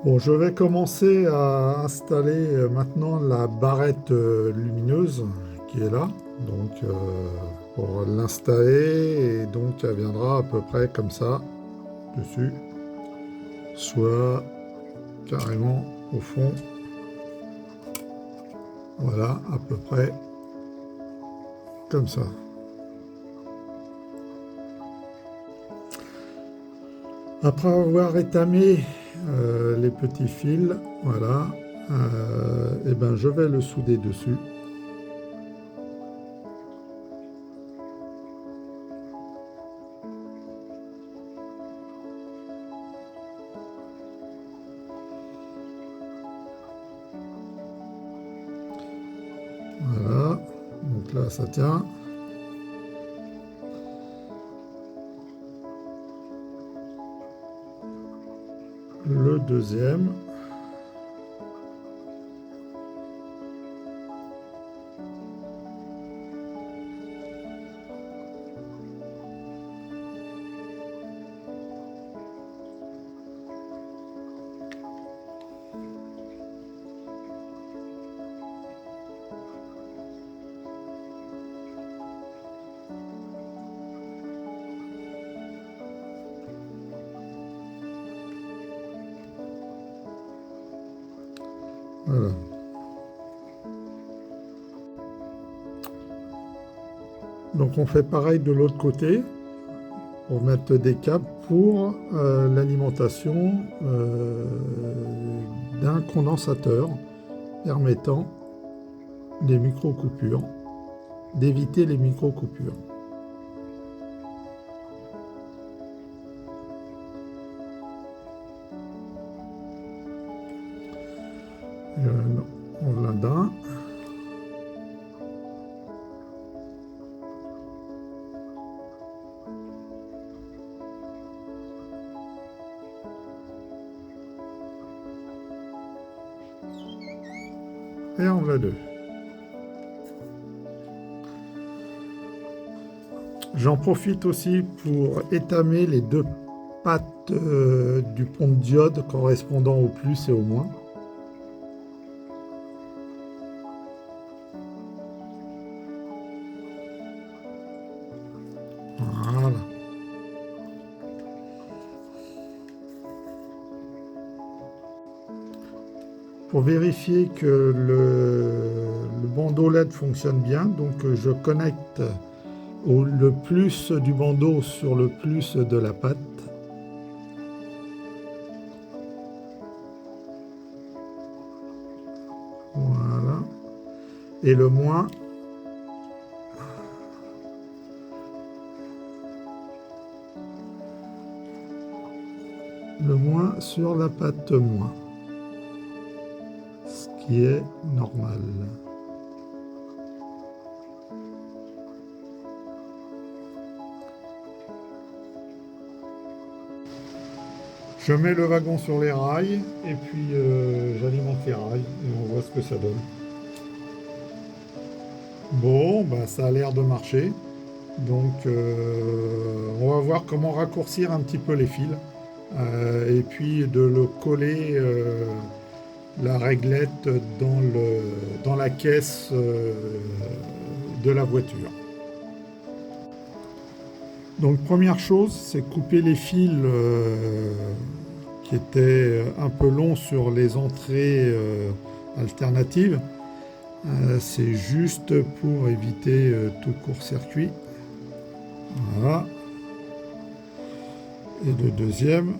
Bon, je vais commencer à installer maintenant la barrette lumineuse qui est là. Donc, pour l'installer, et donc elle viendra à peu près comme ça dessus, soit carrément au fond. Voilà, à peu près comme ça. Après avoir étamé les petits fils, voilà, et ben je vais le souder dessus. Voilà, donc là ça tient. Le deuxième. Voilà. Donc on fait pareil de l'autre côté pour mettre des câbles pour l'alimentation d'un condensateur permettant des micro-coupures, d'éviter les micro-coupures. On l'a d'un. Et on l'a deux. J'en profite aussi pour étamer les deux pattes du pont de diode correspondant au plus et au moins. Voilà. Pour vérifier que le bandeau LED fonctionne bien, donc je connecte le plus du bandeau sur le plus de la patte. Voilà. Et le moins sur la patte moins, ce qui est normal. Je mets le wagon sur les rails et puis j'alimente les rails et on voit ce que ça donne. Bon, bah, ça a l'air de marcher. Donc on va voir comment raccourcir un petit peu les fils et puis de le coller la réglette dans la caisse de la voiture. Donc première chose, c'est couper les fils qui étaient un peu longs sur les entrées alternatives. C'est juste pour éviter tout court-circuit. Voilà. Et le deuxième.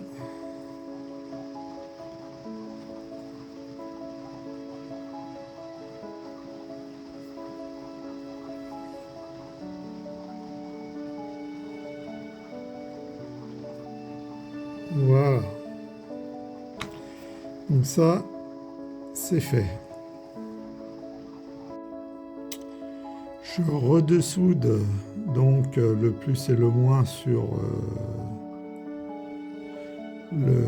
Voilà. Donc ça, c'est fait. Je redessoude donc le plus et le moins sur le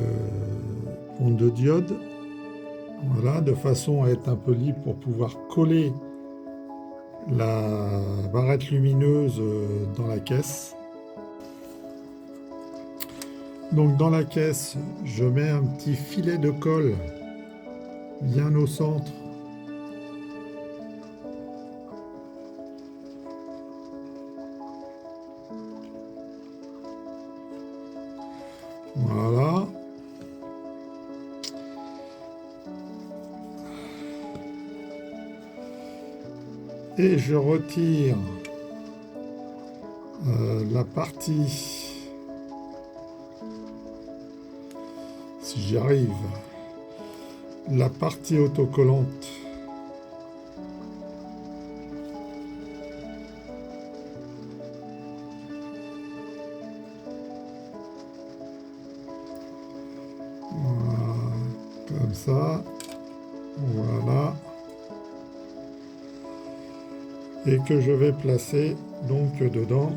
pont de diode. Voilà, de façon à être un peu libre pour pouvoir coller la barrette lumineuse dans la caisse. Donc dans la caisse, je mets un petit filet de colle bien au centre. Voilà. Et je retire la partie, si j'y arrive, la partie autocollante. Voilà, comme ça. Voilà. Et que je vais placer donc dedans.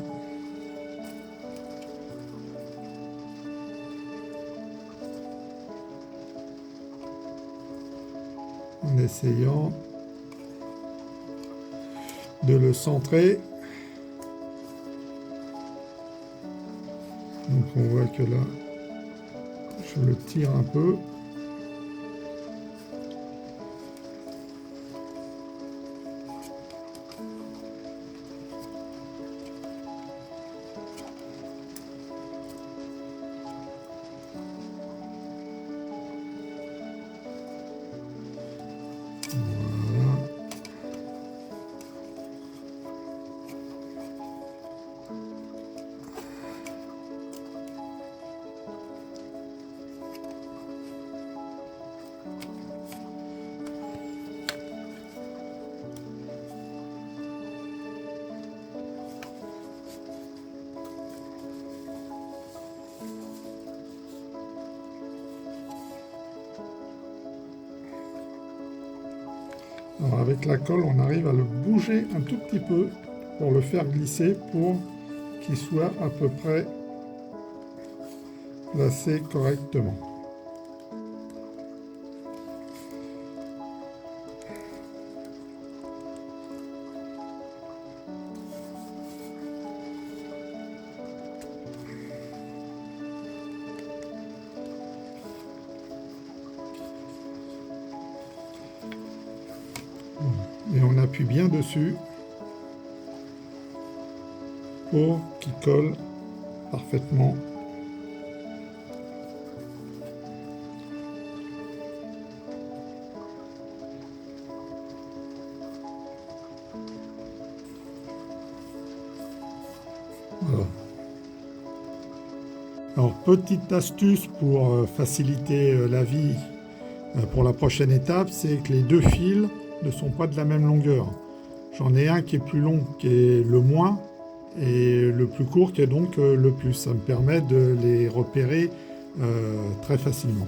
En essayant de le centrer. Donc on voit que là, je le tire un peu. Voilà. Alors avec la colle, on arrive à le bouger un tout petit peu pour le faire glisser pour qu'il soit à peu près placé correctement. Et on appuie bien dessus pour qu'il colle parfaitement. Voilà. Alors, petite astuce pour faciliter la vie pour la prochaine étape, c'est que les deux fils ne sont pas de la même longueur. J'en ai un qui est plus long, qui est le moins, et le plus court qui est donc le plus. Ça me permet de les repérer très facilement.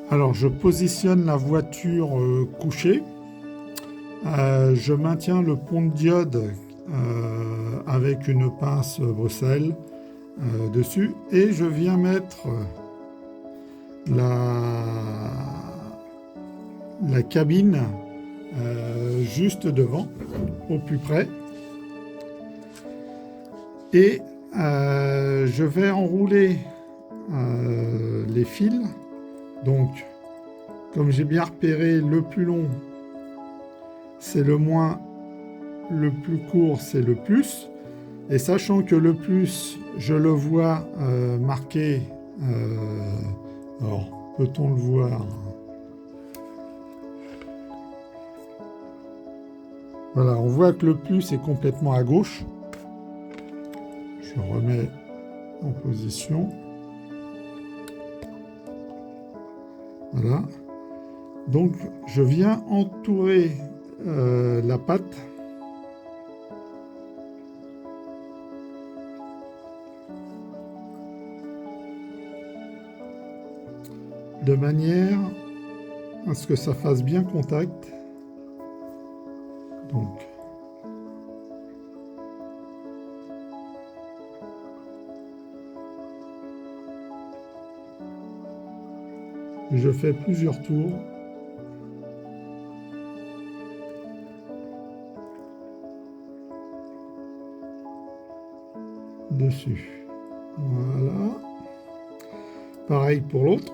Alors, je positionne la voiture couchée. Je maintiens le pont de diode avec une pince Bruxelles dessus et je viens mettre la cabine juste devant, au plus près. Et je vais enrouler les fils. Donc, comme j'ai bien repéré, le plus long, c'est le moins, le plus court, c'est le plus. Et sachant que le plus, je le vois marqué, alors peut-on le voir? Voilà, on voit que le plus est complètement à gauche. Je remets en position. Voilà. Donc, je viens entourer la patte de manière à ce que ça fasse bien contact. Donc, je fais plusieurs tours. Dessus. Voilà. Pareil pour l'autre.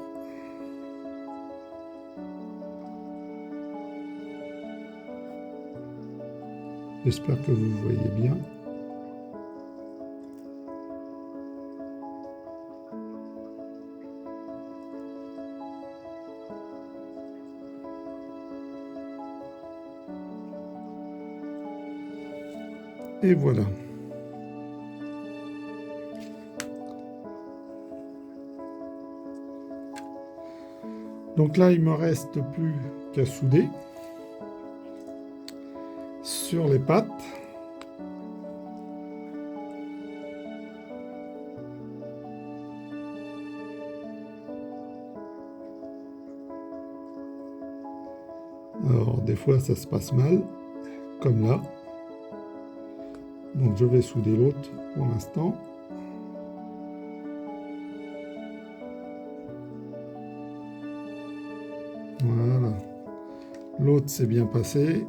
J'espère que vous voyez bien. Et voilà. Donc là, il me reste plus qu'à souder sur les pattes. Alors des fois ça se passe mal, comme là. Donc je vais souder l'autre pour l'instant. Voilà. L'autre s'est bien passé.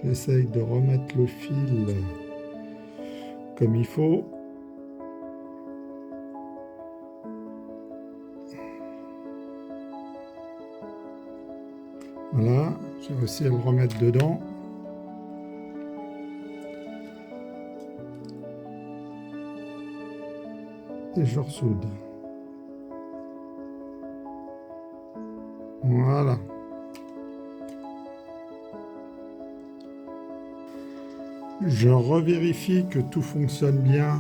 J'essaye de remettre le fil comme il faut. Voilà, j'ai réussi à le remettre dedans. Et je ressoude. Voilà. Je revérifie que tout fonctionne bien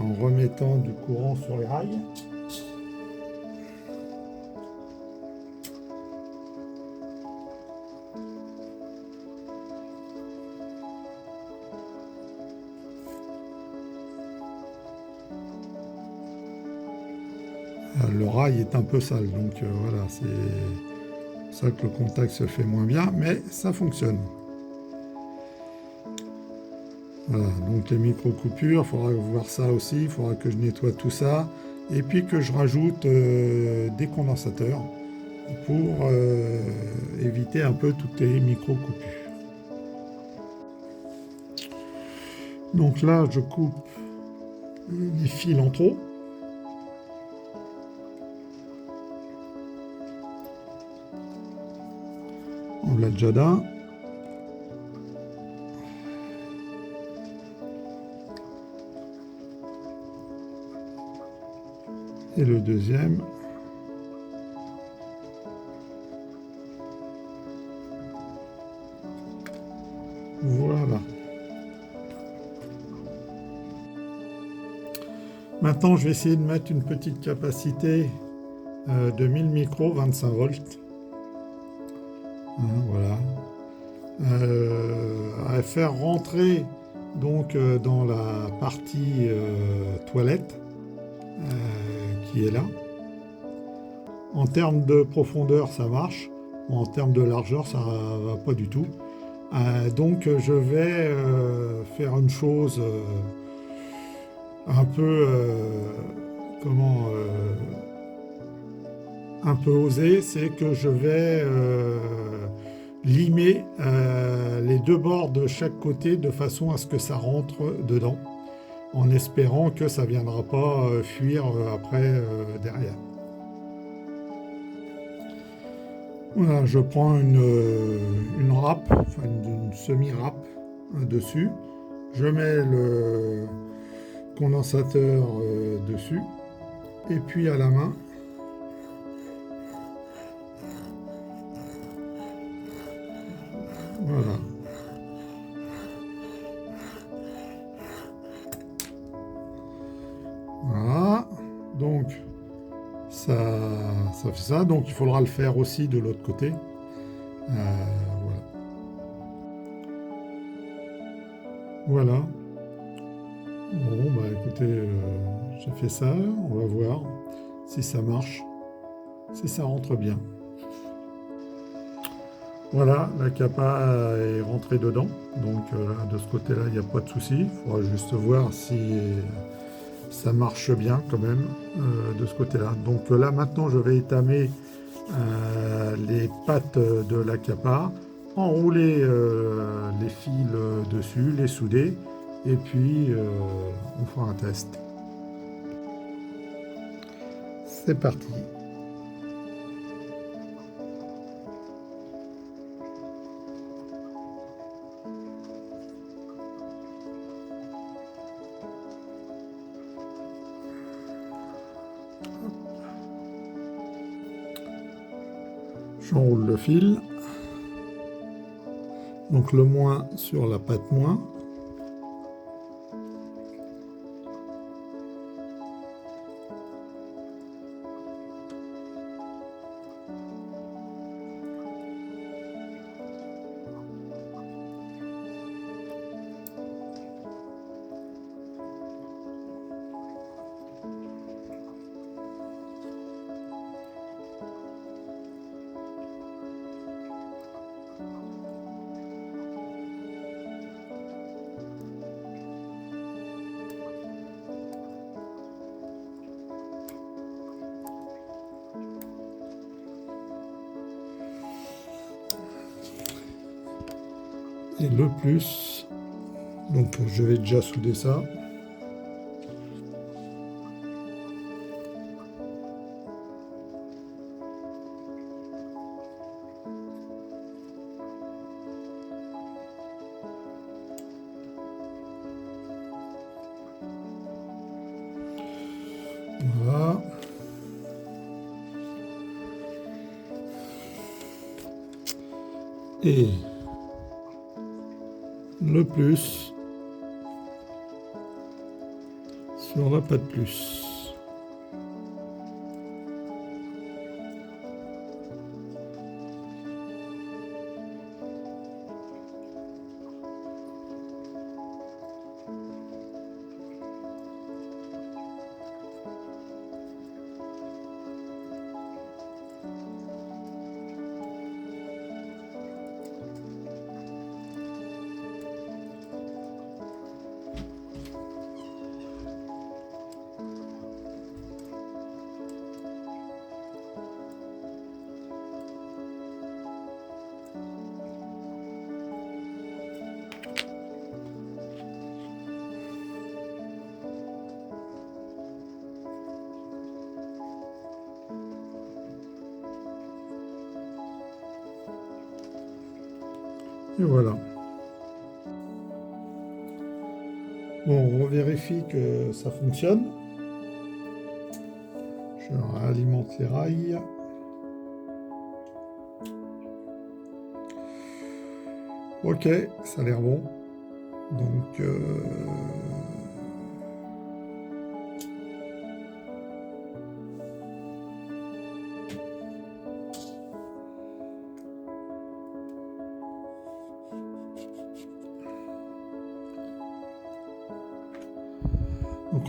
en remettant du courant sur les rails. Le rail est un peu sale, donc voilà, c'est pour ça que le contact se fait moins bien, mais ça fonctionne. Voilà, donc les micro-coupures, il faudra voir ça aussi, il faudra que je nettoie tout ça, et puis que je rajoute des condensateurs pour éviter un peu toutes les micro-coupures. Donc là, je coupe les fils en trop. On l'a déjà d'un. Et le deuxième. Voilà. Maintenant, je vais essayer de mettre une petite capacité de 1000 micros, 25 volts. Voilà. À faire rentrer donc dans la partie toilette qui est là. En termes de profondeur, ça marche. En termes de largeur, ça va pas du tout. Donc je vais faire une chose un peu un peu osée, c'est que je vais limer les deux bords de chaque côté de façon à ce que ça rentre dedans, en espérant que ça ne viendra pas fuir après derrière. Voilà, je prends une râpe, enfin une semi-râpe dessus. Je mets le condensateur dessus. Et puis à la main, voilà. Voilà. Donc, ça fait ça. Donc, il faudra le faire aussi de l'autre côté. Voilà. Voilà. Bon, bah écoutez, j'ai fait ça. On va voir si ça marche, si ça rentre bien. Voilà, la capa est rentrée dedans. Donc, de ce côté-là, il n'y a pas de souci. Il faudra juste voir si ça marche bien quand même de ce côté-là. Donc là maintenant je vais étamer les pattes de la capa, enrouler les fils dessus, les souder, et puis on fera un test. C'est parti. J'enroule le fil. Donc le moins sur la patte moins. Et le plus, donc je vais déjà souder ça. Voilà. Et le plus sur la patte plus. Et voilà. Bon, on vérifie que ça fonctionne. Je réalimente les rails. Ok, ça a l'air bon. Donc,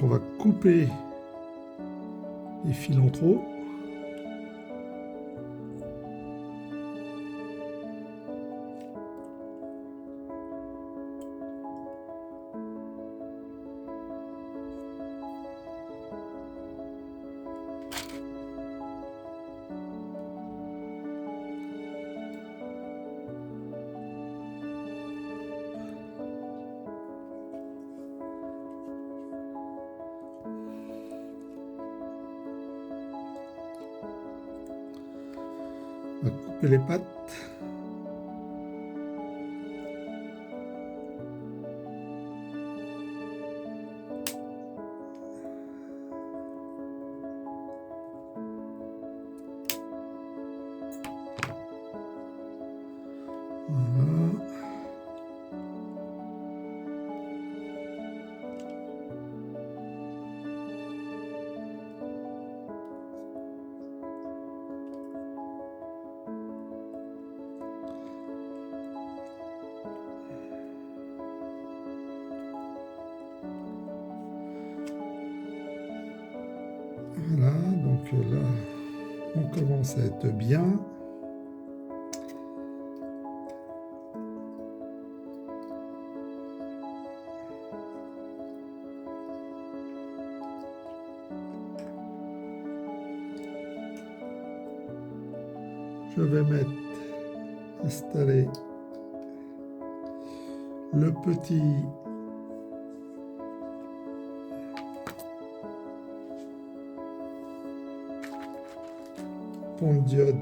on va couper les fils en trop. On va couper les pattes. Voilà. Voilà, donc là, on commence à être bien. Je vais installer le petit pont de diode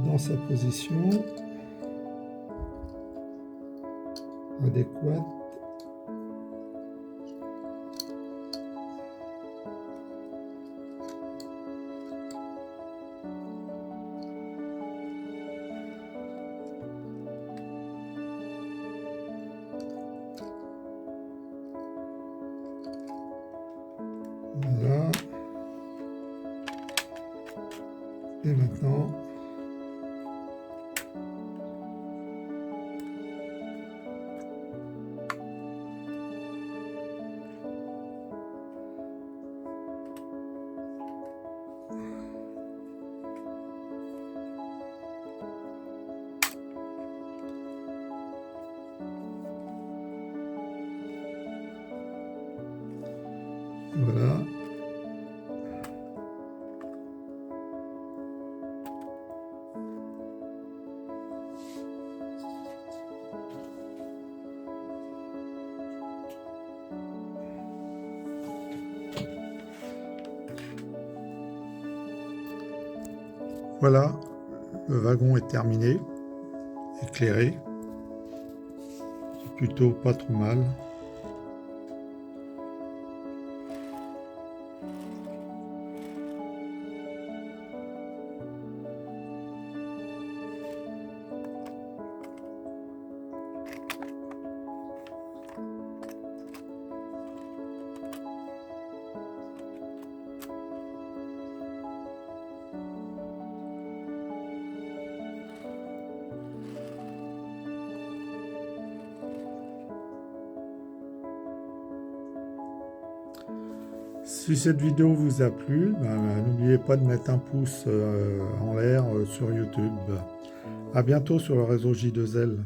dans sa position adéquate. Voilà. Et maintenant, voilà. Voilà, le wagon est terminé, éclairé. C'est plutôt pas trop mal. Si cette vidéo vous a plu, n'oubliez pas de mettre un pouce en l'air sur YouTube. À bientôt sur le réseau J2L.